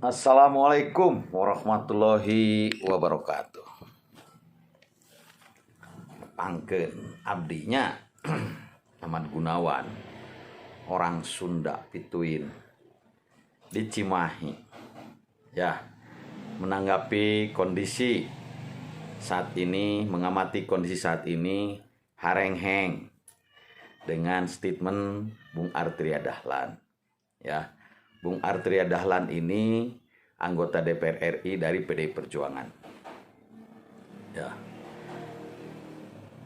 Assalamualaikum warahmatullahi wabarakatuh. Pangkeun abdinya Ahmad Gunawan, orang Sunda Pituin di Cimahi. Ya, menanggapi kondisi saat ini, mengamati kondisi saat ini, harengheng dengan statement Bung Arteria Dahlan. Ya, Bung Arteria Dahlan ini anggota DPR RI dari PDI Perjuangan. Ya.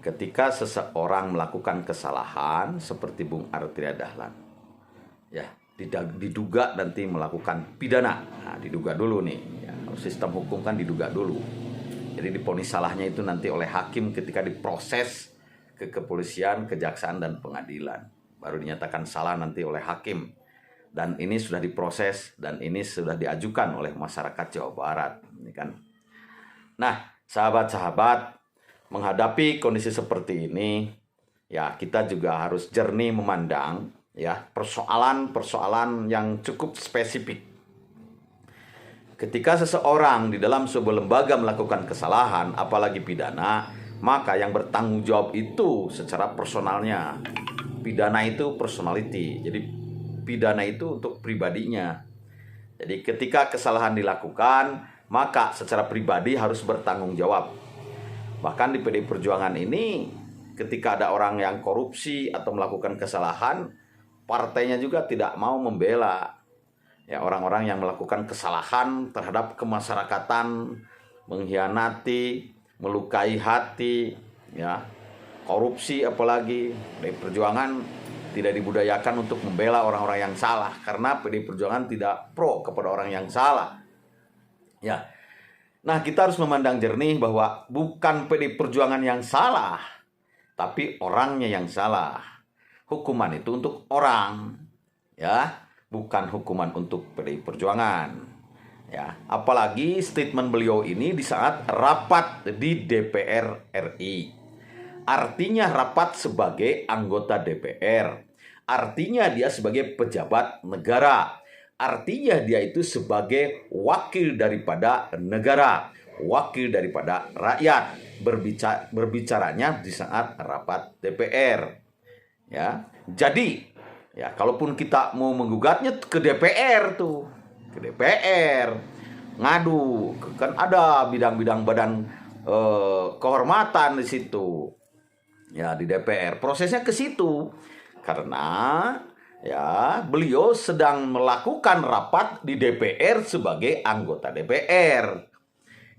Ketika seseorang melakukan kesalahan seperti Bung Arteria Dahlan, ya, diduga nanti melakukan pidana. Nah, diduga dulu nih, ya, sistem hukum kan diduga dulu. Jadi diponis salahnya itu nanti oleh hakim ketika diproses ke kepolisian, kejaksaan dan pengadilan. Baru dinyatakan salah nanti oleh hakim. Dan ini sudah diproses dan ini sudah diajukan oleh masyarakat Jawa Barat, ini kan. Nah, sahabat-sahabat, menghadapi kondisi seperti ini, ya kita juga harus jernih memandang ya persoalan-persoalan yang cukup spesifik. Ketika seseorang di dalam sebuah lembaga melakukan kesalahan, apalagi pidana, maka yang bertanggung jawab itu secara personalnya. Pidana itu personality, jadi pidana itu untuk pribadinya. Jadi ketika kesalahan dilakukan, maka secara pribadi harus bertanggung jawab. Bahkan di PDI Perjuangan ini, ketika ada orang yang korupsi atau melakukan kesalahan, partainya juga tidak mau membela ya orang-orang yang melakukan kesalahan terhadap kemasyarakatan, mengkhianati, melukai hati, ya, korupsi apalagi. PDI Perjuangan tidak dibudayakan untuk membela orang-orang yang salah karena PDI Perjuangan tidak pro kepada orang yang salah. Ya. Nah, kita harus memandang jernih bahwa bukan PDI Perjuangan yang salah, tapi orangnya yang salah. Hukuman itu untuk orang, ya, bukan hukuman untuk PDI Perjuangan. Ya, apalagi statement beliau ini di saat rapat di DPR RI. Artinya rapat sebagai anggota DPR. Artinya dia sebagai pejabat negara. Artinya dia itu sebagai wakil daripada negara, wakil daripada rakyat, berbicaranya di saat rapat DPR. Ya, jadi ya kalaupun kita mau menggugatnya ke DPR tuh, ke DPR ngadu, kan ada bidang-bidang badan kehormatan di situ. Ya, di DPR prosesnya ke situ karena ya beliau sedang melakukan rapat di DPR sebagai anggota DPR.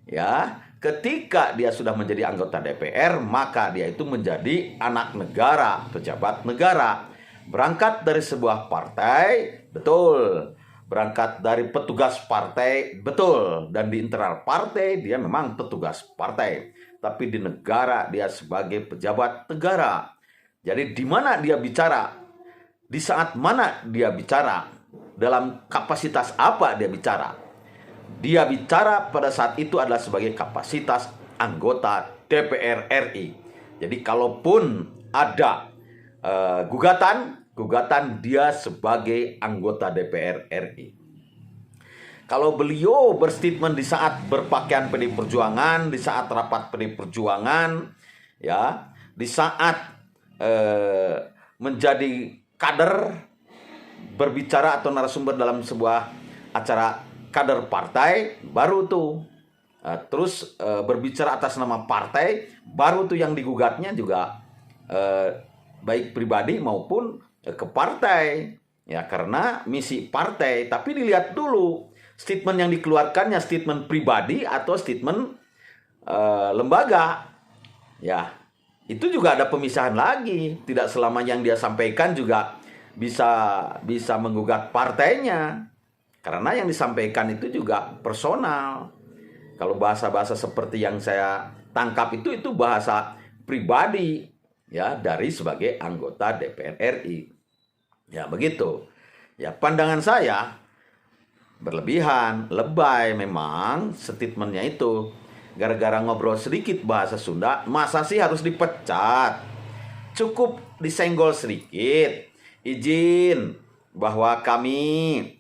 Ya, ketika dia sudah menjadi anggota DPR, maka dia itu menjadi anak negara, pejabat negara. Berangkat dari sebuah partai, betul. Berangkat dari petugas partai, betul. Dan di internal partai dia memang petugas partai. Tapi di negara dia sebagai pejabat negara. Jadi di mana dia bicara, di saat mana dia bicara, dalam kapasitas apa dia bicara. Dia bicara pada saat itu adalah sebagai kapasitas anggota DPR RI. Jadi kalaupun ada gugatan dia sebagai anggota DPR RI. Kalau beliau berstatement di saat berpakaian PDI Perjuangan, di saat rapat PDI Perjuangan, ya, di saat menjadi kader, berbicara atau narasumber dalam sebuah acara kader partai, baru tuh terus berbicara atas nama partai, baru tuh yang digugatnya juga baik pribadi maupun ke partai, ya, karena misi partai. Tapi dilihat dulu statement yang dikeluarkannya statement pribadi atau statement lembaga. Ya, itu juga ada pemisahan lagi. Tidak selama yang dia sampaikan juga bisa menggugat partainya. Karena yang disampaikan itu juga personal. Kalau bahasa-bahasa seperti yang saya tangkap itu bahasa pribadi, ya, dari sebagai anggota DPR RI. Ya, begitu. Ya, pandangan saya berlebihan, lebay memang statementnya itu. Gara-gara ngobrol sedikit bahasa Sunda, masa sih harus dipecat? Cukup disenggol sedikit. Izin bahwa kami